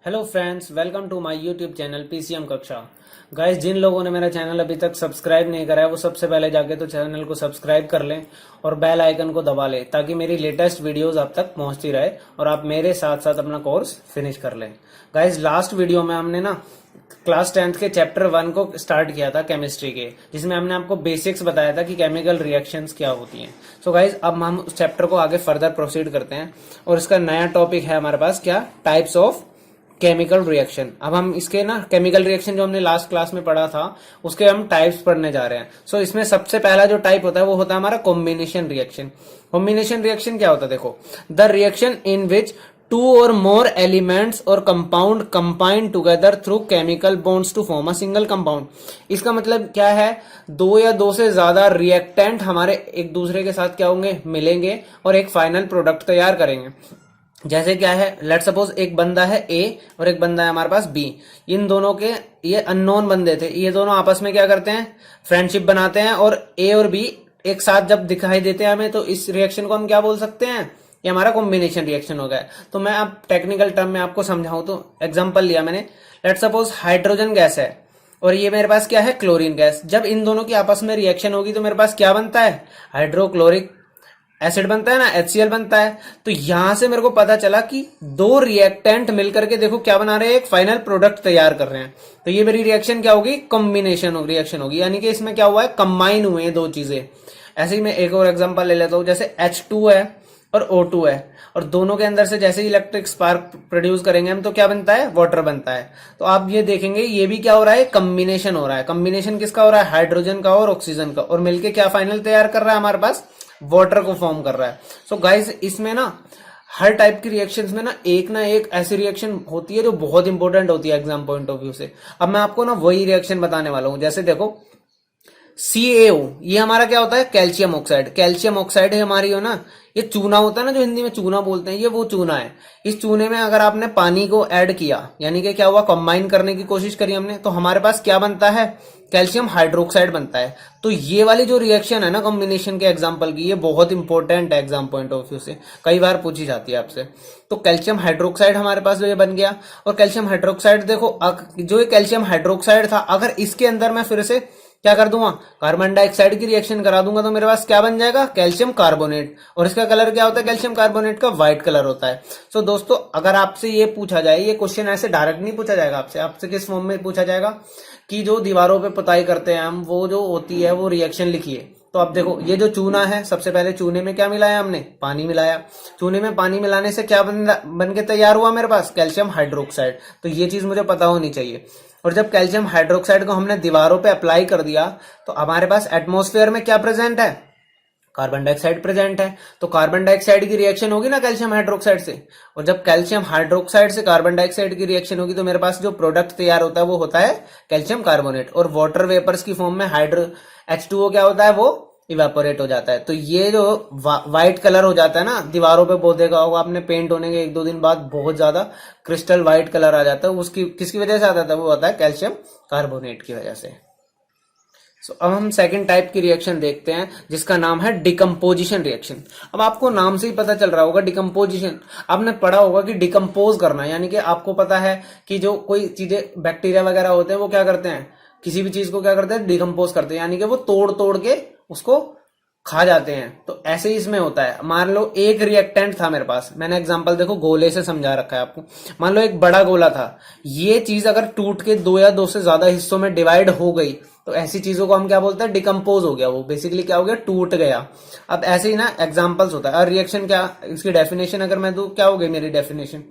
Hello friends, welcome to my YouTube channel PCM कक्षा। Guys, जिन लोगों ने मेरा चैनल अभी तक सब्सक्राइब नहीं करा है वो सबसे पहले जाके तो चैनल को सब्सक्राइब कर लें और बेल आइकन को दबा लें ताकि मेरी लेटेस्ट वीडियोस आप तक पहुंचती रहे और आप मेरे साथ साथ अपना कोर्स फिनिश कर लें। गाइस, लास्ट वीडियो में हमने ना क्लास 10th के चैप्टर 1 को स्टार्ट किया था केमिस्ट्री के, जिसमें हमने आपको बेसिक्स बताया था कि केमिकल रिएक्शंस क्या होती हैं। सो गाइस, अब हम उस चैप्टर को आगे फर्दर प्रोसीड करते हैं और इसका नया टॉपिक है हमारे पास क्या, टाइप्स ऑफ केमिकल रिएक्शन। अब हम इसके ना केमिकल रिएक्शन जो हमने लास्ट क्लास में पढ़ा था उसके हम टाइप्स पढ़ने जा रहे हैं। सो इसमें सबसे पहला जो टाइप होता है वो होता है हमारा कॉम्बिनेशन रिएक्शन। कॉम्बिनेशन रिएक्शन क्या होता है, देखो, the reaction in which two और मोर एलिमेंट्स और compound combine together through chemical bonds to form a single compound. इसका मतलब क्या है, दो या दो से ज्यादा रिएक्टेंट हमारे एक दूसरे के साथ क्या होंगे, मिलेंगे और एक फाइनल प्रोडक्ट तैयार करेंगे। जैसे क्या है, लेट सपोज एक बंदा है ए और एक बंदा है हमारे पास बी। इन दोनों के ये अननोन बंदे थे, ये दोनों आपस में क्या करते हैं, फ्रेंडशिप बनाते हैं और ए और बी एक साथ जब दिखाई देते हैं हमें तो इस रिएक्शन को हम क्या बोल सकते हैं, ये हमारा कॉम्बिनेशन रिएक्शन हो गया। तो मैं अब टेक्निकल टर्म में आपको समझाऊं तो एग्जांपल लिया मैंने, लेट सपोज हाइड्रोजन गैस है और ये मेरे पास क्या है, क्लोरीन गैस। जब इन दोनों की आपस में रिएक्शन होगी तो मेरे पास क्या बनता है, हाइड्रोक्लोरिक एसिड बनता है ना, HCl बनता है। तो यहां से मेरे को पता चला कि दो रिएक्टेंट मिलकर के देखो क्या बना रहे हैं, एक फाइनल प्रोडक्ट तैयार कर रहे हैं। तो ये मेरी रिएक्शन क्या होगी, कॉम्बिनेशन रिएक्शन होगी, यानी कि इसमें क्या हुआ है, कंबाइन हुए हैं दो चीजें। ऐसे ही मैं एक और एग्जांपल ले लेता हूं, जैसे H2 है और O2 है और दोनों के अंदर से जैसे ही इलेक्ट्रिक स्पार्क प्रोड्यूस करेंगे हम तो क्या बनता है, वाटर बनता है। तो आप ये देखेंगे ये भी क्या हो रहा है, कम्बिनेशन हो रहा है। कम्बिनेशन किसका हो रहा है, हाइड्रोजन का और ऑक्सीजन का, और मिलके क्या फाइनल तैयार कर रहा है, हमारे पास वाटर को फॉर्म कर रहा है। सो गाइस, इसमें ना हर टाइप की रिएक्शंस में ना एक ऐसी रिएक्शन होती है जो बहुत इंपॉर्टेंट होती है एग्जाम पॉइंट ऑफ व्यू से। अब मैं आपको ना वही रिएक्शन बताने वाला हूं। जैसे देखो, CaO, ये हमारा क्या होता है, कैल्शियम ऑक्साइड। कैल्शियम ऑक्साइड है हमारी, हो ना, ये चूना होता है ना, जो हिंदी में चूना बोलते हैं, ये वो चूना है। इस चूने में अगर आपने पानी को ऐड किया, यानी कि क्या हुआ, कंबाइन करने की कोशिश करी हमने, तो हमारे पास क्या बनता है, कैल्शियम हाइड्रोक्साइड बनता है। तो ये वाली जो रिएक्शन है ना कॉम्बिनेशन के एग्जांपल की, ये बहुत इंपॉर्टेंट है एग्जाम पॉइंट ऑफ व्यू से, कई बार पूछी जाती है आपसे। तो कैल्शियम हाइड्रोक्साइड हमारे पास जो ये बन गया, और कैल्शियम हाइड्रोक्साइड देखो, जो ये कैल्शियम हाइड्रोक्साइड था, अगर इसके अंदर मैं फिर से क्या कर दूंगा, कार्बन डाइऑक्साइड की रिएक्शन करा दूंगा तो मेरे पास क्या बन जाएगा, कैल्शियम कार्बोनेट। और इसका कलर क्या होता है, कैल्शियम कार्बोनेट का व्हाइट कलर होता है। सो दोस्तों, अगर आपसे ये पूछा जाए, ये क्वेश्चन ऐसे डायरेक्ट नहीं पूछा जाएगा आपसे, आपसे किस फॉर्म में पूछा जाएगा कि जो दीवारों पे पुताई करते हैं हम, वो जो होती है वो रिएक्शन लिखिए। तो अब देखो, ये जो चूना है, सबसे पहले चूने में क्या मिलाया हमने, पानी मिलाया। चूने में पानी मिलाने से क्या बन के तैयार हुआ मेरे पास, कैल्शियम हाइड्रोक्साइड। तो ये चीज मुझे पता होनी चाहिए। और जब कैल्शियम हाइड्रोक्साइड को हमने दीवारों पे अप्लाई कर दिया तो हमारे पास एटमॉस्फेयर में क्या प्रेजेंट है, कार्बन डाइऑक्साइड प्रेजेंट है। तो कार्बन डाइऑक्साइड की रिएक्शन होगी ना कैल्शियम हाइड्रोक्साइड से, और जब कैल्शियम हाइड्रोक्साइड से कार्बन डाइऑक्साइड की रिएक्शन होगी तो मेरे पास जो प्रोडक्ट तैयार होता है वो होता है कैल्शियम कार्बोनेट। और वाटर वेपर्स की फॉर्म में H2O क्या होता है, वो इवेपोरेट हो जाता है। तो ये जो व्हाइट कलर हो जाता है ना, दीवारों पे बहुत देखा होगा आपने, पेंट होने के एक दो दिन बाद बहुत ज्यादा क्रिस्टल व्हाइट कलर आ जाता है, उसकी किसकी वजह से आता है, वो आता है कैल्शियम कार्बोनेट की वजह से। अब हम सेकंड टाइप की रिएक्शन देखते हैं जिसका नाम है डिकम्पोजिशन रिएक्शन। अब आपको नाम से ही पता चल रहा होगा डिकम्पोजिशन, आपने पढ़ा होगा कि डिकम्पोज करना, यानी कि आपको पता है कि जो कोई चीजें बैक्टीरिया वगैरह होते हैं वो क्या करते हैं, किसी भी चीज को क्या करते हैं, डिकम्पोज करते हैं, यानी कि वो तोड़ तोड़ के उसको खा जाते हैं। तो ऐसे ही इसमें होता है। मान लो एक रिएक्टेंट था मेरे पास, मैंने एग्जांपल देखो गोले से समझा रखा है आपको। मान लो एक बड़ा गोला था, ये चीज अगर टूट के दो या दो से ज्यादा हिस्सों में डिवाइड हो गई तो ऐसी चीजों को हम क्या बोलते हैं, डिकम्पोज हो गया, वो बेसिकली क्या हो गया, टूट गया। अब ऐसे ही ना एग्जांपल्स होता है। और रिएक्शन क्या, इसकी डेफिनेशन अगर मैं दूं, क्या हो गई मेरी definition,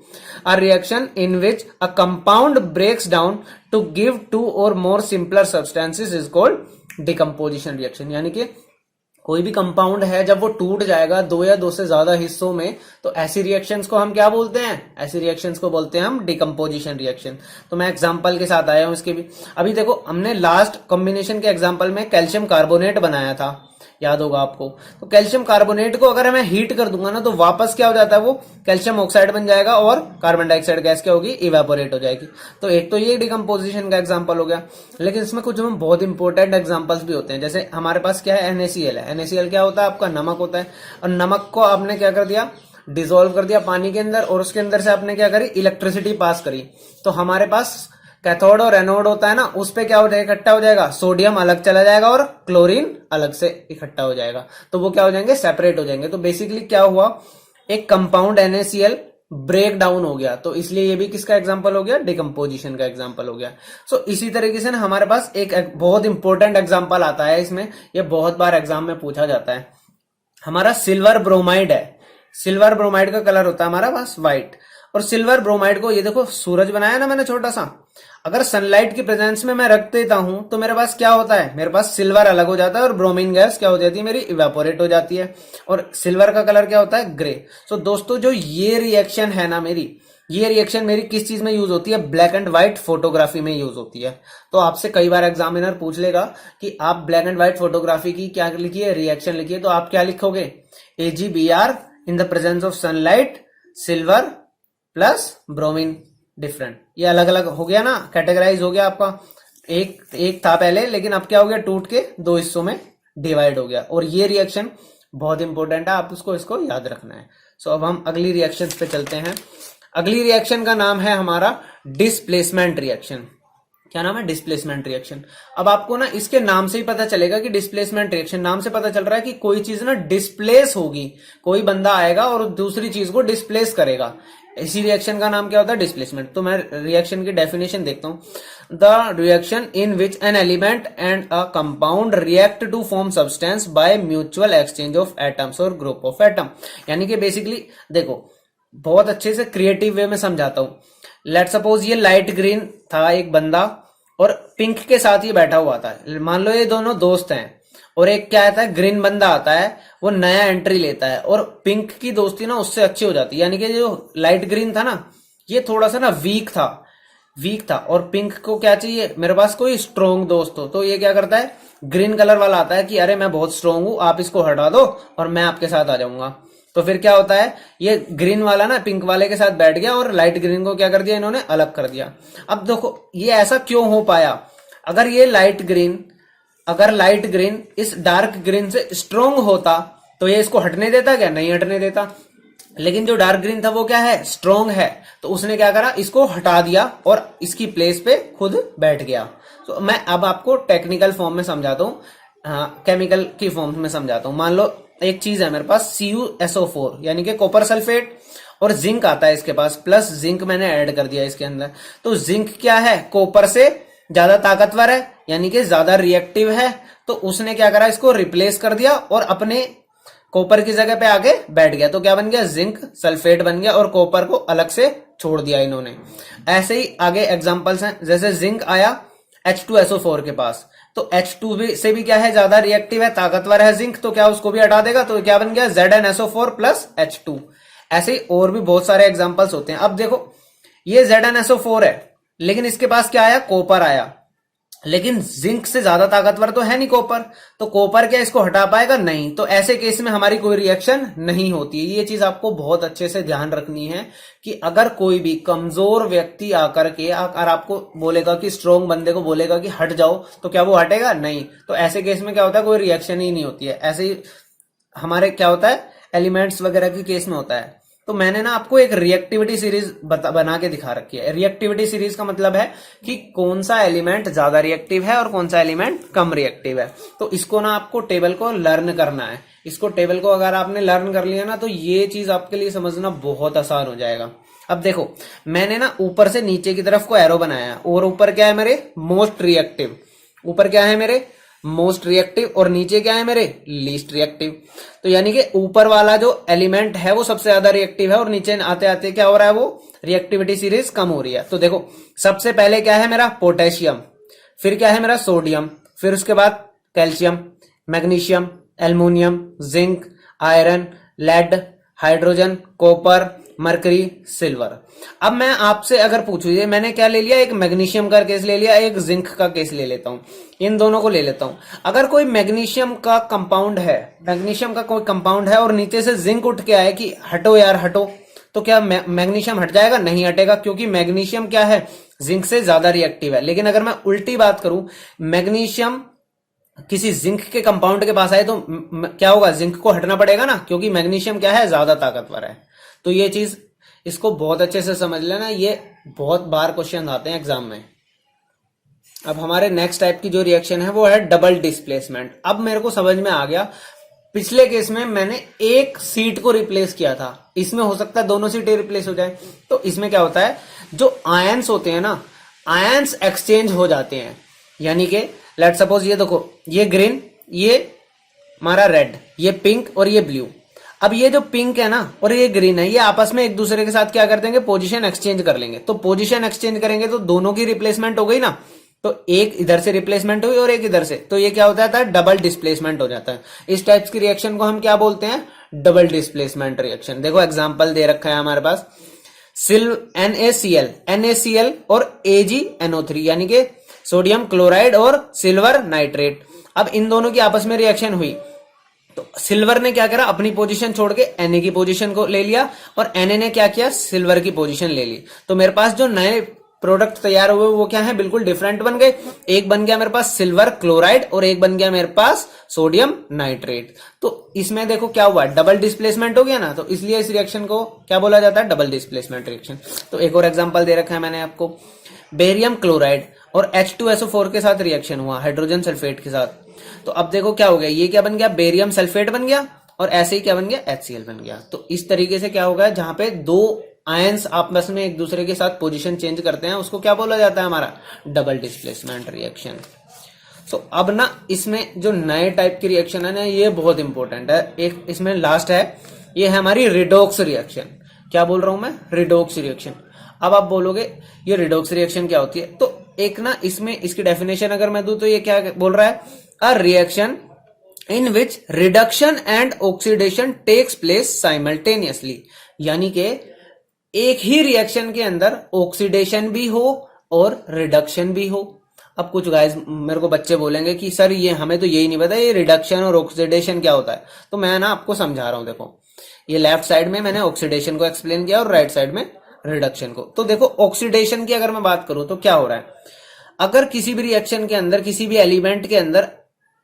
a reaction in which a compound breaks down to give two और more simpler substances is called decomposition reaction. यानी कि कोई भी कंपाउंड है जब वो टूट जाएगा दो या दो से ज्यादा हिस्सों में, तो ऐसी रिएक्शंस को हम क्या बोलते हैं, ऐसी रिएक्शंस को बोलते हैं हम डिकम्पोजिशन रिएक्शन। तो मैं एग्जांपल के साथ आया हूं इसके भी। अभी देखो, हमने लास्ट कॉम्बिनेशन के एग्जांपल में कैल्शियम कार्बोनेट बनाया था, याद होगा आपको। तो कैल्शियम कार्बोनेट को अगर मैं हीट कर दूंगा ना तो वापस क्या हो जाता है, वो कैल्शियम ऑक्साइड बन जाएगा और कार्बन डाइऑक्साइड गैस क्या होगी, इवेपोरेट हो जाएगी। तो एक तो ये डिकम्पोजिशन का एग्जांपल हो गया, लेकिन इसमें कुछ हम बहुत इंपॉर्टेंट एग्जांपल्स भी होते हैं। जैसे हमारे पास क्या है, NaCl है। NaCl क्या होता है, आपका नमक होता है। और नमक को आपने क्या कर दिया, डिसॉल्व कर दिया पानी के अंदर और उसके अंदर से आपने क्या करी, इलेक्ट्रिसिटी पास करी, तो हमारे पास कैथोड और एनोड होता है ना, उस पे क्या हो जाएगा, इकट्ठा हो जाएगा, सोडियम अलग चला जाएगा और क्लोरीन अलग से इकट्ठा हो जाएगा, तो वो क्या हो जाएंगे, सेपरेट हो जाएंगे। तो बेसिकली क्या हुआ, एक कंपाउंड NaCl ब्रेक डाउन हो गया, तो इसलिए ये भी किसका एग्जांपल हो गया, डिकम्पोजिशन का एग्जांपल हो गया। सो इसी तरीके से ना हमारे पास एक बहुत इंपॉर्टेंट एग्जांपल आता है इसमें, ये बहुत बार एग्जाम में पूछा जाता है। हमारा सिल्वर ब्रोमाइड है, सिल्वर ब्रोमाइड का कलर होता है हमारा पास व्हाइट, और सिल्वर ब्रोमाइड को, ये देखो सूरज बनाया ना मैंने छोटा सा, अगर सनलाइट की प्रेजेंस में मैं रख देता हूं तो मेरे पास क्या होता है, मेरे पास सिल्वर अलग हो जाता है और ब्रोमीन गैस क्या हो जाती है, मेरी इवेपोरेट हो जाती है, और सिल्वर का कलर क्या होता है, ग्रे। सो दोस्तों जो ये रिएक्शन है ना मेरी, ये रिएक्शन मेरी किस चीज में यूज होती है, ब्लैक एंड व्हाइट फोटोग्राफी में यूज होती है। तो आपसे कई बार एग्जामिनर पूछ लेगा कि आप ब्लैक एंड व्हाइट फोटोग्राफी की क्या लिखिए, रिएक्शन लिखिए, तो आप क्या लिखोगे, AgBr in the presence of sunlight silver plus bromine different. ये अलग अलग हो गया ना, कैटेगराइज हो गया आपका, एक था पहले लेकिन अब क्या हो गया, टूट के दो हिस्सों में डिवाइड हो गया। और ये रिएक्शन बहुत इंपॉर्टेंट है, आप इसको याद रखना है। सो अब हम अगली रिएक्शन पे चलते हैं। अगली रिएक्शन का नाम है हमारा डिस्प्लेसमेंट रिएक्शन। क्या नाम है, डिस्प्लेसमेंट रिएक्शन। अब आपको ना इसके नाम से ही पता चलेगा कि डिस्प्लेसमेंट रिएक्शन, नाम से पता चल रहा है कि कोई चीज ना डिस्प्लेस होगी, कोई बंदा आएगा और दूसरी चीज को डिस्प्लेस करेगा, इसी रिएक्शन का नाम क्या होता है, डिस्प्लेसमेंट। तो मैं रिएक्शन की डेफिनेशन देखता हूं, the reaction in which an element and a compound react to form substance by mutual exchange of atoms और ग्रुप ऑफ एटम। यानी कि बेसिकली देखो, बहुत अच्छे से क्रिएटिव वे में समझाता हूं। लेट सपोज ये लाइट ग्रीन था एक बंदा और पिंक के साथ ही बैठा हुआ था, मान लो ये दोनों दोस्त हैं, और एक क्या आता है, ग्रीन बंदा आता है, वो नया एंट्री लेता है और पिंक की दोस्ती ना उससे अच्छी हो जाती है। यानी कि जो लाइट ग्रीन था ना, ये थोड़ा सा ना वीक था और पिंक को क्या चाहिए, मेरे पास कोई स्ट्रोंग दोस्त हो, तो ये क्या करता है, ग्रीन कलर वाला आता है कि अरे मैं बहुत स्ट्रोंग हूं, आप इसको हटा दो और मैं आपके साथ आ जाऊंगा। तो फिर क्या होता है, ये ग्रीन वाला ना पिंक वाले के साथ बैठ गया और लाइट ग्रीन को क्या कर दिया, इन्होंने अलग कर दिया। अब देखो ये ऐसा क्यों हो पाया, अगर लाइट ग्रीन इस डार्क ग्रीन से स्ट्रोंग होता तो ये इसको हटने देता क्या, नहीं हटने देता। लेकिन जो डार्क ग्रीन था वो क्या है, स्ट्रोंग है, तो उसने क्या करा, इसको हटा दिया और इसकी प्लेस पे खुद बैठ गया। तो मैं अब आपको टेक्निकल फॉर्म में समझाता हूँ, केमिकल की फॉर्म में समझाता हूँ। मान लो एक चीज है मेरे पास CuSO4 यानी कि कॉपर सल्फेट, और जिंक आता है इसके पास, प्लस जिंक मैंने ऐड कर दिया इसके अंदर। तो जिंक क्या है, कॉपर से ज्यादा ताकतवर है, यानी कि ज्यादा रिएक्टिव है, तो उसने क्या करा, इसको रिप्लेस कर दिया और अपने कॉपर की जगह पे आगे बैठ गया। तो क्या बन गया, जिंक सल्फेट बन गया और कॉपर को अलग से छोड़ दिया इन्होंने। ऐसे ही आगे एग्जांपल्स हैं, जैसे जिंक आया H2SO4 के पास, तो H2 से भी क्या है, ज्यादा रिएक्टिव है, ताकतवर है जिंक, तो क्या उसको भी हटा देगा, तो क्या बन गया, ZnSO4 प्लस H2। ऐसे ही और भी बहुत सारे एग्जांपल्स होते हैं। अब देखो ये ZnSO4 है, लेकिन इसके पास क्या आया, कॉपर आया, लेकिन जिंक से ज्यादा ताकतवर तो है नहीं कॉपर, तो कॉपर क्या इसको हटा पाएगा, नहीं। तो ऐसे केस में हमारी कोई रिएक्शन नहीं होती है। ये चीज आपको बहुत अच्छे से ध्यान रखनी है कि अगर कोई भी कमजोर व्यक्ति आकर के अगर आपको बोलेगा कि स्ट्रोंग बंदे को बोलेगा कि हट जाओ, तो क्या वो हटेगा, नहीं। तो ऐसे केस में क्या होता है, कोई रिएक्शन ही नहीं होती है। ऐसे ही हमारे क्या होता है, एलिमेंट्स वगैरह के केस में होता है। तो मैंने ना आपको एक रिएक्टिविटी सीरीज बना के दिखा रखी है। रिएक्टिविटी सीरीज का मतलब है कि कौन सा एलिमेंट ज्यादा रिएक्टिव है और कौन सा एलिमेंट कम रिएक्टिव है। तो इसको ना आपको टेबल को लर्न करना है। इसको टेबल को अगर आपने लर्न कर लिया ना, तो ये चीज आपके लिए समझना बहुत आसान हो जाएगा। अब देखो मैंने ना ऊपर से नीचे की तरफ को एरो बनाया, और ऊपर क्या है मेरे, मोस्ट रिएक्टिव, ऊपर क्या है मेरे मोस्ट रिएक्टिव, और नीचे क्या है मेरे लीस्ट रिएक्टिव। तो यानी कि ऊपर वाला जो एलिमेंट है वो सबसे ज्यादा रिएक्टिव है, और नीचे आते आते क्या हो रहा है, वो रिएक्टिविटी सीरीज कम हो रही है। तो देखो सबसे पहले क्या है मेरा पोटेशियम, फिर क्या है मेरा सोडियम, फिर उसके बाद calcium, magnesium, aluminium, zinc, iron, lead, hydrogen, copper, mercury, silver. अब मैं आपसे अगर पूछूं, ये मैंने क्या ले लिया, एक मैग्नीशियम का केस ले लिया, एक जिंक का केस ले लेता हूं, इन दोनों को ले लेता हूं। अगर कोई मैग्नीशियम का कंपाउंड है और नीचे से जिंक उठ के आए कि हटो यार हटो, तो क्या मैग्नीशियम हट जाएगा, नहीं हटेगा, क्योंकि मैग्नीशियम क्या है, जिंक से ज्यादा रिएक्टिव है। लेकिन अगर मैं उल्टी बात करूं, मैग्नीशियम किसी जिंक के कंपाउंड के पास आए तो क्या होगा, जिंक को हटना पड़ेगा ना, क्योंकि मैग्नीशियम क्या है, ज्यादा ताकतवर है। तो ये चीज इसको बहुत अच्छे से समझ लेना, ये बहुत बार क्वेश्चन आते हैं एग्जाम में। अब हमारे नेक्स्ट टाइप की जो रिएक्शन है वो है डबल डिस्प्लेसमेंट। अब मेरे को समझ में आ गया, पिछले केस में मैंने एक सीट को रिप्लेस किया था, इसमें हो सकता है दोनों सीटें रिप्लेस हो जाए। तो इसमें क्या होता है, जो आयंस होते हैं ना, आयंस एक्सचेंज हो जाते हैं। यानी कि लेट सपोज ये देखो, ये ग्रीन, ये हमारा रेड, ये पिंक और ये ब्लू। अब ये जो पिंक है ना और ये ग्रीन है, ये आपस में एक दूसरे के साथ क्या कर देंगे, पोजीशन एक्सचेंज कर लेंगे। तो पोजीशन एक्सचेंज करेंगे तो दोनों की रिप्लेसमेंट हो गई ना, तो एक इधर से रिप्लेसमेंट हुई और एक इधर से, तो ये क्या हो जाता है, डबल डिस्प्लेसमेंट हो जाता है। इस टाइप्स की रिएक्शन को हम क्या बोलते हैं, डबल डिस्प्लेसमेंट रिएक्शन। देखो एग्जांपल दे रखा है हमारे पास, NaCl और AgNO3, यानी कि सोडियम क्लोराइड और सिल्वर नाइट्रेट। अब इन दोनों की आपस में रिएक्शन हुई तो सिल्वर ने क्या करा, अपनी पोजीशन छोड़ के Na की पोजीशन को ले लिया और Na ने क्या किया, सिल्वर की पोजीशन ले ली। तो मेरे पास जो नए प्रोडक्ट तैयार हुए वो क्या है, बिल्कुल डिफरेंट बन गए। एक बन गया मेरे पास सिल्वर क्लोराइड और एक बन गया मेरे पास सोडियम नाइट्रेट। तो इसमें देखो क्या हुआ, डबल डिस्प्लेसमेंट हो गया ना, तो इसलिए इस रिएक्शन को क्या बोला जाता है, डबल डिस्प्लेसमेंट रिएक्शन। तो एक और एग्जांपल दे रखा है मैंने आपको, बेरियम क्लोराइड और H2SO4 के साथ रिएक्शन हुआ, हाइड्रोजन सल्फेट के साथ। तो अब देखो क्या हो गया, ये क्या बन गया, बेरियम सल्फेट बन गया और ऐसे ही क्या बन गया, HCl बन गया। तो इस तरीके से क्या होगा, जहां पे दो आयंस आपस में एक दूसरे के साथ पोजीशन चेंज करते हैं, उसको क्या बोला जाता है, हमारा डबल डिस्प्लेसमेंट रिएक्शन। सो अब ना इसमें जो नए टाइप की रिएक्शन है ना, ये बहुत इंपॉर्टेंट है। एक इसमें लास्ट है, ये है हमारी रिडॉक्स रिएक्शन। क्या बोल रहा हूं मैं, रिडॉक्स रिएक्शन। अब आप बोलोगे ये रिडॉक्स रिएक्शन क्या होती है, तो एक ना इसमें इसकी डेफिनेशन अगर मैं दूं तो ये क्या बोल रहा है, a reaction in which reduction and oxidation takes place simultaneously. यानी कि एक ही रिएक्शन के अंदर ऑक्सीडेशन भी हो और रिडक्शन भी हो। अब कुछ गाइस मेरे को बच्चे बोलेंगे कि सर ये हमें तो यही नहीं पता, ये रिडक्शन और ऑक्सीडेशन क्या होता है। तो मैं ना आपको समझा रहा हूं, देखो ये लेफ्ट साइड में मैंने ऑक्सीडेशन को एक्सप्लेन किया और राइट साइड में रिडक्शन को। तो देखो ऑक्सीडेशन की अगर मैं बात करूं तो क्या हो रहा है, अगर किसी भी रिएक्शन के अंदर, किसी भी एलिमेंट के अंदर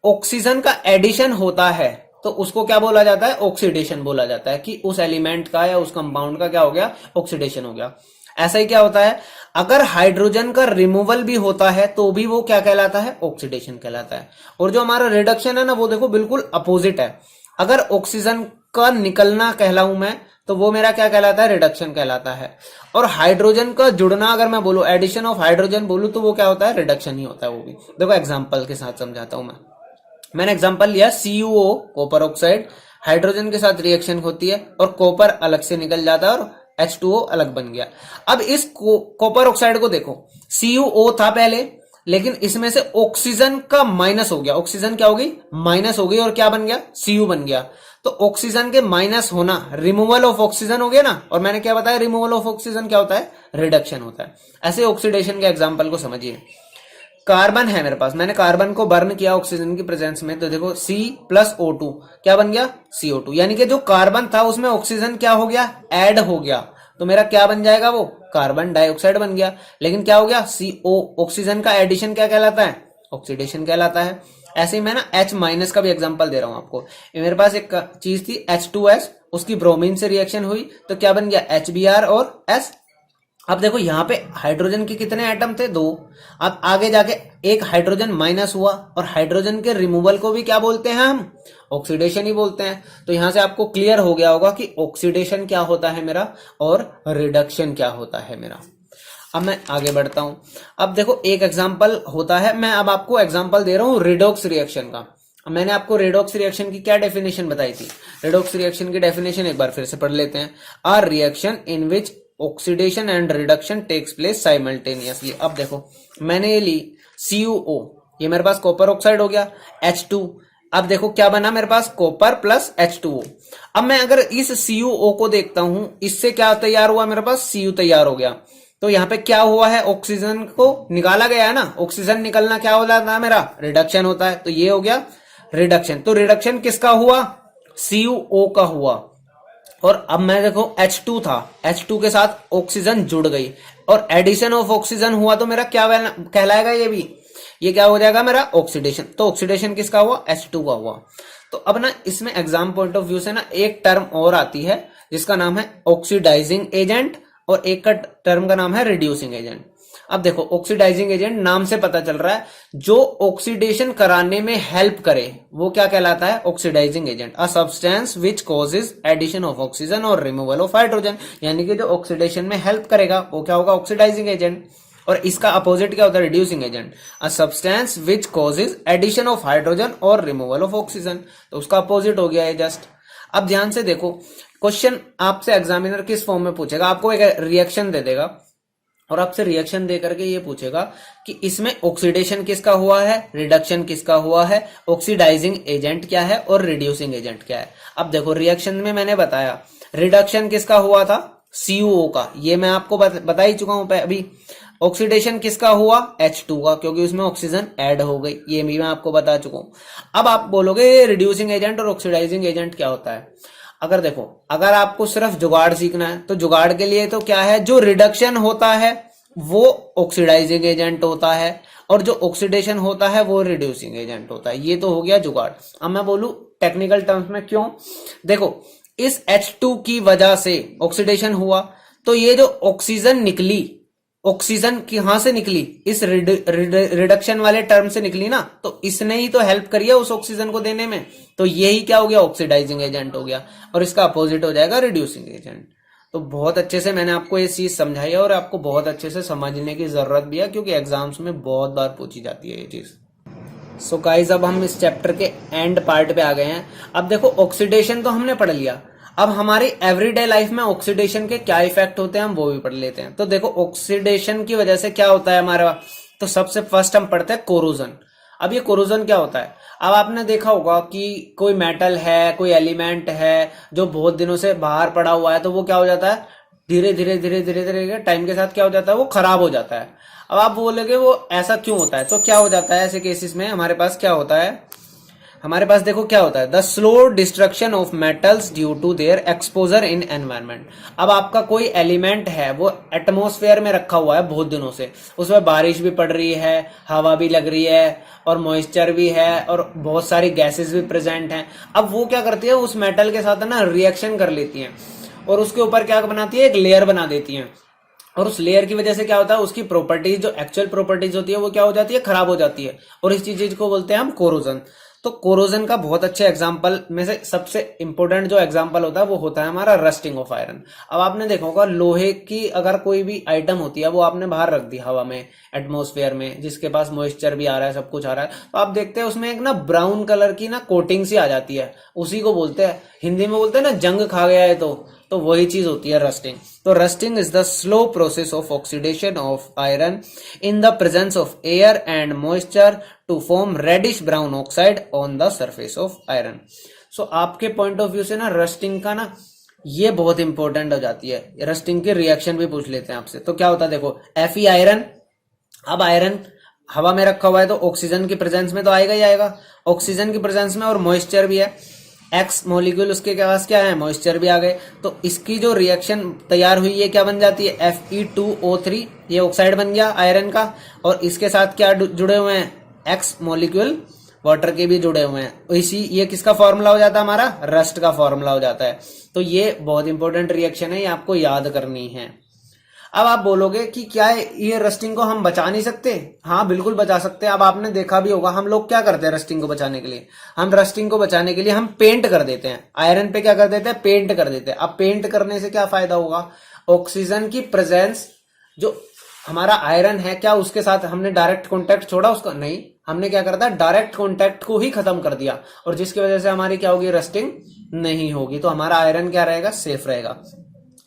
ऑक्सीजन का एडिशन होता है तो उसको क्या बोला जाता है, ऑक्सीडेशन बोला जाता है, कि उस एलिमेंट का या उस कंपाउंड का क्या हो गया, ऑक्सीडेशन हो गया। ऐसा ही क्या होता है, अगर हाइड्रोजन का रिमूवल भी होता है तो भी वो क्या कहलाता है, ऑक्सीडेशन कहलाता है। और जो हमारा रिडक्शन है ना, वो देखो बिल्कुल अपोजिट है। अगर ऑक्सीजन का निकलना कहलाऊं मैं तो वो मेरा क्या कहलाता है, रिडक्शन कहलाता है। और हाइड्रोजन का जुड़ना अगर मैं बोलूं, एडिशन ऑफ हाइड्रोजन बोलूं, तो वो क्या होता है, रिडक्शन ही होता है वो भी। देखो एग्जांपल के साथ समझाता हूं मैंने एग्जांपल लिया, CuO कॉपर ऑक्साइड हाइड्रोजन के साथ रिएक्शन होती है और कॉपर अलग से निकल जाता है और H2O अलग बन गया। अब इस कॉपर ऑक्साइड को देखो, CuO था पहले, लेकिन इसमें से ऑक्सीजन का माइनस हो गया, ऑक्सीजन क्या होगी, माइनस हो गई और क्या बन गया, Cu बन गया। तो ऑक्सीजन के माइनस होना, रिमूवल ऑफ ऑक्सीजन हो गया ना। और मैंने क्या बताया, रिमूवल ऑफ ऑक्सीजन क्या होता है, रिडक्शन होता है। ऐसे ऑक्सीडेशन के एग्जांपल को समझिए। कार्बन है मेरे पास, मैंने कार्बन को बर्न किया ऑक्सीजन की प्रेजेंस में, तो देखो C+O2 क्या बन गया, CO2। यानी कि जो कार्बन था उसमें ऑक्सीजन क्या हो गया, ऐड हो गया, तो मेरा क्या बन जाएगा, वो कार्बन डाइऑक्साइड बन गया। लेकिन क्या हो गया, CO, ऑक्सीजन का एडिशन क्या कहलाता है, ऑक्सीडेशन कहलाता है। ऐसे ही मैं ना H- का भी एग्जांपल दे रहा हूं आपको। मेरे पास एक चीज थी H2S, उसकी ब्रोमीन से रिएक्शन हुई तो क्या बन गया, HBr और S। अब देखो यहाँ पे हाइड्रोजन के कितने एटम थे, 2। अब आगे जाके एक हाइड्रोजन माइनस हुआ और हाइड्रोजन के रिमूवल को भी क्या बोलते हैं हम, ऑक्सीडेशन ही बोलते हैं। तो यहां से आपको क्लियर हो गया होगा कि ऑक्सीडेशन क्या होता है मेरा और रिडक्शन क्या होता है मेरा। अब मैं आगे बढ़ता हूं। अब देखो एक एग्जाम्पल होता है, मैं अब आपको एग्जाम्पल दे रहा हूं रिडॉक्स रिएक्शन का। मैंने आपको रेडॉक्स रिएक्शन की क्या डेफिनेशन बताई थी, रेडॉक्स रिएक्शन की डेफिनेशन एक बार फिर से पढ़ लेते हैं। A reaction in which oxidation and reduction takes place simultaneously. अब देखो मैंने ये ली CuO, ये मेरे पास कॉपर ऑक्साइड हो गया, H2। अब देखो क्या बना मेरे पास, कॉपर प्लस H2O। अब मैं अगर इस CuO को देखता हूं, इससे क्या तैयार हुआ, मेरे पास Cu तैयार हो गया। तो यहाँ पे क्या हुआ है, ऑक्सीजन को निकाला गया है ना, ऑक्सीजन निकलना क्या होता है मेरा, रिडक्शन होता है। तो ये हो गया रिडक्शन। तो रिडक्शन किसका हुआ, CuO का हुआ। और अब मैं देखो H2 था, H2 के साथ ऑक्सीजन जुड़ गई और एडिशन ऑफ ऑक्सीजन हुआ, तो मेरा क्या कहलाएगा, ये भी ये क्या हो जाएगा मेरा ऑक्सीडेशन। तो ऑक्सीडेशन किसका हुआ, H2 का हुआ। तो अब ना इसमें एग्जाम पॉइंट ऑफ व्यू से ना एक टर्म और आती है जिसका नाम है ऑक्सीडाइजिंग एजेंट, और एक का टर्म का नाम है रिड्यूसिंग एजेंट। अब देखो ऑक्सीडाइजिंग एजेंट नाम से पता चल रहा है जो ऑक्सीडेशन कराने में हेल्प करे वो क्या कहलाता है, oxidising agent. A substance which causes addition of oxygen और रिमूवल ऑफ हाइड्रोजन, यानी कि जो ऑक्सीडेशन में हेल्प करेगा वो क्या होगा, ऑक्सीडाइजिंग एजेंट। और इसका अपोजिट क्या होता है, reducing agent. A substance which causes addition of hydrogen और रिमूवल ऑफ ऑक्सीजन, तो उसका अपोजिट हो गया है जस्ट। अब ध्यान से देखो क्वेश्चन आपसे एग्जामिनर किस फॉर्म में पूछेगा, आपको एक रिएक्शन दे देगा और आपसे रिएक्शन दे करके ये पूछेगा कि इसमें ऑक्सीडेशन किसका हुआ है, रिडक्शन किसका हुआ है, ऑक्सीडाइजिंग एजेंट क्या है और रिड्यूसिंग एजेंट क्या है। अब देखो रिएक्शन में मैंने बताया रिडक्शन किसका हुआ था, CuO का, ये मैं आपको बता ही चुका हूं अभी। ऑक्सीडेशन किसका हुआ, H2 का, क्योंकि उसमें ऑक्सीजन ऐड हो गई, ये भी मैं आपको बता चुका हूं। अब आप बोलोगे रिड्यूसिंग एजेंट और ऑक्सीडाइजिंग एजेंट क्या होता है। अगर देखो अगर आपको सिर्फ जुगाड़ सीखना है तो जुगाड़ के लिए तो क्या है, जो रिडक्शन होता है वो ऑक्सीडाइजिंग एजेंट होता है और जो ऑक्सीडेशन होता है वो रिड्यूसिंग एजेंट होता है। ये तो हो गया जुगाड़। अब मैं बोलूं टेक्निकल टर्म्स में क्यों, देखो इस H2 की वजह से ऑक्सीडेशन हुआ तो ये जो ऑक्सीजन निकली, ऑक्सीजन कहां से निकली, इस रिडक्शन वाले टर्म से निकली ना, तो इसने ही तो हेल्प करी है उस ऑक्सीजन को देने में, तो यही क्या हो गया, ऑक्सीडाइजिंग एजेंट हो गया। और इसका अपोजिट हो जाएगा रिड्यूसिंग एजेंट। तो बहुत अच्छे से मैंने आपको ये चीज समझाई है और आपको बहुत अच्छे से समझने की जरूरत भी है क्योंकि एग्जाम्स में बहुत बार पूछी जाती है ये चीज। सो गाइस अब हम इस चैप्टर के एंड पार्ट पे आ गए हैं। अब देखो ऑक्सीडेशन तो हमने पढ़ लिया, अब हमारी एवरीडे लाइफ में ऑक्सीडेशन के क्या इफेक्ट होते हैं हम वो भी पढ़ लेते हैं। तो देखो ऑक्सीडेशन की वजह से क्या होता है हमारा, तो सबसे फर्स्ट हम पढ़ते हैं कोरोजन। अब ये कोरोजन क्या होता है, अब आपने देखा होगा कि कोई मेटल है, कोई एलिमेंट है जो बहुत दिनों से बाहर पड़ा हुआ है, तो वो क्या हो जाता है, धीरे धीरे धीरे धीरे धीरे टाइम के साथ क्या हो जाता है, वो खराब हो जाता है। अब आप बोलोगे वो ऐसा क्यों होता है, तो क्या हो जाता है ऐसे केसेस में हमारे पास क्या होता है, हमारे पास देखो क्या होता है, the slow destruction of metals due to their exposure in environment. अब आपका कोई एलिमेंट है वो एटमॉस्फेयर में रखा हुआ है बहुत दिनों से, उसमें बारिश भी पड़ रही है, हवा भी लग रही है और मॉइस्चर भी है और बहुत सारी गैसेस भी प्रेजेंट हैं। अब वो क्या करती है, उस मेटल के साथ ना रिएक्शन कर लेती हैं और उसके ऊपर क्या बनाती है, एक लेयर बना देती हैं। और उस लेयर की वजह से क्या होता है, उसकी प्रॉपर्टीज जो एक्चुअल प्रॉपर्टीज होती है वो क्या हो जाती है, खराब हो जाती है। और इस चीज को बोलते हैं हम कोरोजन। तो कोरोजन का बहुत अच्छे एग्जाम्पल में से सबसे इंपॉर्टेंट जो एग्जाम्पल होता है वो होता है हमारा रस्टिंग ऑफ आयरन। अब आपने देखा होगा लोहे की अगर कोई भी आइटम होती है वो आपने बाहर रख दी हवा में, एटमॉस्फेयर में, जिसके पास मॉइस्चर भी आ रहा है, सब कुछ आ रहा है, तो आप देखते हैं उसमें एक ना ब्राउन कलर की ना कोटिंग सी आ जाती है, उसी को बोलते हैं, हिंदी में बोलते हैं ना जंग खा गया है, तो वही चीज होती है रस्टिंग। तो rusting is the slow process of oxidation of iron in the presence of air and moisture to form reddish brown oxide on the surface of iron. So आपके पॉइंट ऑफ व्यू से ना rusting का ना ये बहुत important हो जाती है। रस्टिंग के रिएक्शन भी पूछ लेते हैं आपसे, तो क्या होता है देखो, Fe आयरन, अब आयरन हवा में रखा हुआ है तो ऑक्सीजन की प्रेजेंस में तो आएगा ही आएगा, ऑक्सीजन की प्रेजेंस में और मॉइस्चर भी है, एक्स मॉलिक्यूल उसके पास क्या है, मॉइस्चर भी आ गए, तो इसकी जो रिएक्शन तैयार हुई है क्या बन जाती है, Fe2O3, ये ऑक्साइड बन गया आयरन का। और इसके साथ क्या जुड़े हुए हैं, एक्स मॉलिक्यूल वाटर के भी जुड़े हुए हैं। इसी ये किसका फॉर्मूला हो जाता है, हमारा रस्ट का फॉर्मूला हो जाता है। तो ये बहुत इंपॉर्टेंट रिएक्शन है, ये आपको याद करनी है। अब आप बोलोगे कि क्या ये रस्टिंग को हम बचा नहीं सकते, हाँ बिल्कुल बचा सकते हैं। अब आपने देखा भी होगा हम लोग क्या करते हैं रस्टिंग को बचाने के लिए, हम रस्टिंग को बचाने के लिए हम पेंट कर देते हैं आयरन पे, क्या कर देते हैं, पेंट कर देते हैं। अब पेंट करने से क्या फायदा होगा, ऑक्सीजन की प्रेजेंस, जो हमारा आयरन है क्या उसके साथ हमने डायरेक्ट कॉन्टैक्ट छोड़ा उसका, नहीं, हमने क्या करता है डायरेक्ट कॉन्टैक्ट को ही खत्म कर दिया, और जिसकी वजह से हमारी क्या होगी, रस्टिंग नहीं होगी, तो हमारा आयरन क्या रहेगा, सेफ रहेगा।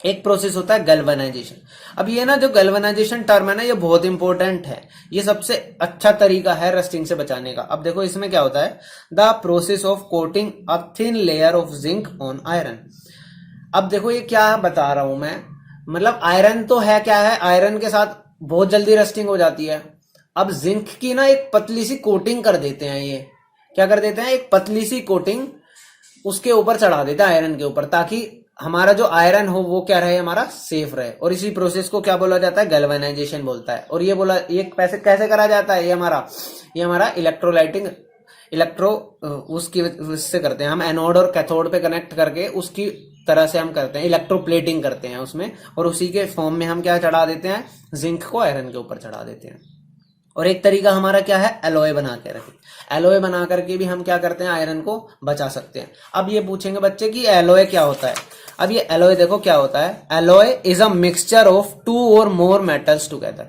एक प्रोसेस होता है गैल्वेनाइजेशन। अब ये ना जो गैल्वेनाइजेशन टर्म है ना ये बहुत इंपॉर्टेंट है, ये सबसे अच्छा तरीका है रस्टिंग से बचाने का। अब देखो इसमें क्या होता है, the process of coating a thin layer of zinc on iron. अब देखो ये क्या बता रहा हूं मैं, मतलब आयरन तो है क्या है, आयरन के साथ बहुत जल्दी रस्टिंग हो जाती है। अब जिंक की ना एक पतली सी कोटिंग कर देते हैं, ये क्या कर देते हैं, एक पतली सी कोटिंग उसके ऊपर चढ़ा देते हैं आयरन के ऊपर, ताकि हमारा जो आयरन हो वो क्या रहे, हमारा सेफ रहे। और इसी प्रोसेस को क्या बोला जाता है, गैल्वेनाइजेशन बोलता है। और ये कैसे करा जाता है, ये हमारा इलेक्ट्रोलाइटिंग उससे करते हैं हम, एनोड और कैथोड पे कनेक्ट करके उसकी तरह से हम करते हैं, इलेक्ट्रोप्लेटिंग करते हैं उसमें। और उसी के फॉर्म में हम क्या चढ़ा देते हैं, जिंक को आयरन के ऊपर चढ़ा देते हैं। और एक तरीका हमारा क्या है, एलॉय बना के रखें। एलॉय बना करके भी हम क्या करते हैं, आयरन को बचा सकते हैं। अब ये पूछेंगे बच्चे कि एलॉय क्या होता है। अब ये एलॉय देखो क्या होता है, alloy is a mixture of 2 और मोर मेटल्स टुगेदर।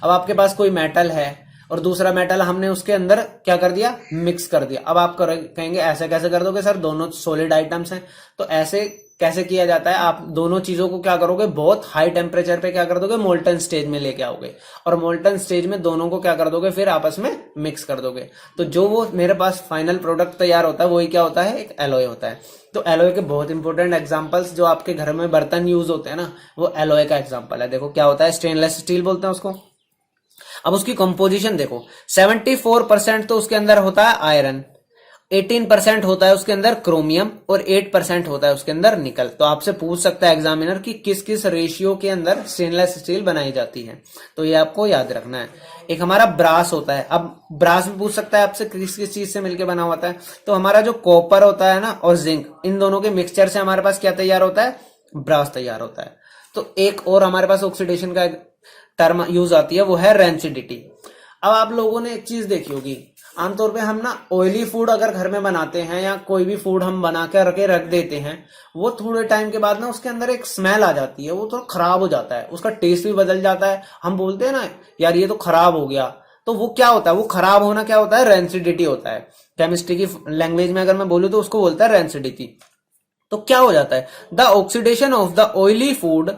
अब आपके पास कोई मेटल है और दूसरा मेटल हमने उसके अंदर क्या कर दिया, मिक्स कर दिया। अब आप कहेंगे ऐसे कैसे कर दोगे सर, दोनों सॉलिड आइटम्स हैं। तो ऐसे कैसे किया जाता है, आप दोनों चीजों को क्या करोगे, बहुत हाई टेम्परेचर पे क्या कर दोगे, मोल्टन स्टेज में लेके आओगे। और मोल्टन स्टेज में दोनों को क्या कर दोगे, फिर आपस में मिक्स कर दोगे। तो जो वो मेरे पास फाइनल प्रोडक्ट तैयार होता है वही क्या होता है, एक एलॉय होता है। तो एलॉय के बहुत इंपॉर्टेंट एग्जांपल्स जो आपके घर में बर्तन यूज होते हैं ना, वो एलॉय का एग्जांपल है। देखो क्या होता है, स्टेनलेस स्टील बोलते हैं उसको। अब उसकी कंपोजिशन देखो, 74% तो उसके अंदर होता है आयरन, 18% होता है उसके अंदर क्रोमियम और 8% होता है उसके अंदर निकल। तो आपसे पूछ सकता है एग्जामिनर कि किस किस रेशियो के अंदर स्टेनलेस स्टील बनाई जाती है, तो ये आपको याद रखना है। एक हमारा ब्रास होता है। अब ब्रास में पूछ सकता है आपसे किस किस चीज से मिलकर बना होता है, तो हमारा जो कॉपर होता है ना और जिंक, इन दोनों के मिक्सचर से हमारे पास क्या तैयार होता है, ब्रास तैयार होता है। तो एक और हमारे पास ऑक्सीडेशन का टर्म यूज आती है, वो है रेंसिडिटी। अब आप लोगों ने एक चीज देखी होगी, आमतौर पे हम ना ऑयली फूड अगर घर में बनाते हैं या कोई भी फूड हम बना के रख देते हैं, वो थोड़े टाइम के बाद ना उसके अंदर एक स्मेल आ जाती है, वो थोड़ा खराब हो जाता है, उसका टेस्ट भी बदल जाता है। हम बोलते हैं ना यार ये तो खराब हो गया, तो वो क्या होता है, वो खराब होना क्या होता है, रेंसिडिटी होता है। केमिस्ट्री की लैंग्वेज में अगर मैं बोलूँ तो उसको बोलता है रेंसिडिटी। तो क्या हो जाता है, the oxidation of the oily food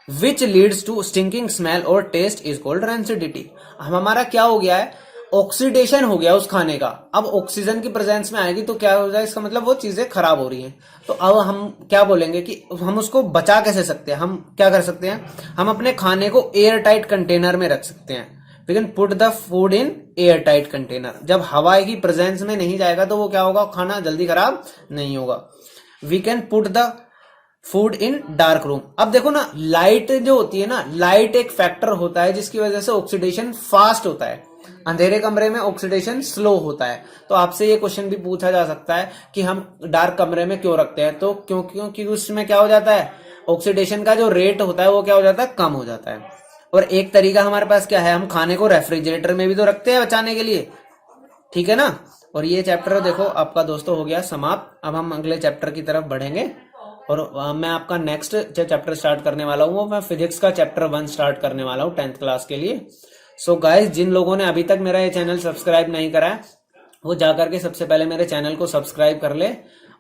which leads to stinking smell और टेस्ट इज कॉल्ड रेंसिडिटी। हमारा क्या हो गया है, ऑक्सीडेशन हो गया उस खाने का। अब ऑक्सीजन की प्रेजेंस में आएगी तो क्या हो जाए, इसका मतलब वो चीजें खराब हो रही हैं। तो अब हम क्या बोलेंगे कि हम उसको बचा कैसे सकते हैं, हम क्या कर सकते हैं, हम अपने खाने को एयर टाइट कंटेनर में रख सकते हैं। We can put the food in air tight container. जब हवा की प्रेजेंस में नहीं जाएगा तो वो क्या होगा, खाना जल्दी खराब नहीं होगा। We can put the food in dark room. अब देखो ना, लाइट जो होती है ना, लाइट एक फैक्टर होता है जिसकी वजह से ऑक्सीडेशन फास्ट होता है। अंधेरे कमरे में ऑक्सीडेशन स्लो होता है। तो आपसे ये क्वेश्चन भी पूछा जा सकता है कि हम डार्क कमरे में क्यों रखते हैं, तो क्योंकि उसमें क्या हो जाता है, ऑक्सीडेशन का जो रेट होता है वो क्या हो जाता है, कम हो जाता है। और एक तरीका हमारे पास क्या है, हम खाने को रेफ्रिजरेटर में भी तो रखते हैं बचाने के लिए, ठीक है ना। और ये चैप्टर देखो आपका दोस्तों हो गया समाप्त। अब हम अगले चैप्टर की तरफ बढ़ेंगे और मैं आपका नेक्स्ट चैप्टर स्टार्ट करने वाला हूँ, मैं फिजिक्स का चैप्टर 1 स्टार्ट करने वाला हूँ 10th क्लास के लिए। सो गाइस, जिन लोगों ने अभी तक मेरा ये चैनल सब्सक्राइब नहीं करा है वो जाकर के सबसे पहले मेरे चैनल को सब्सक्राइब कर ले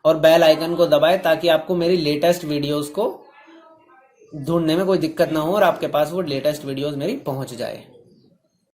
और बेल आइकन को दबाए, ताकि आपको मेरी लेटेस्ट वीडियोस को ढूंढने में कोई दिक्कत ना हो और आपके पास वो लेटेस्ट वीडियोस मेरी पहुंच जाए।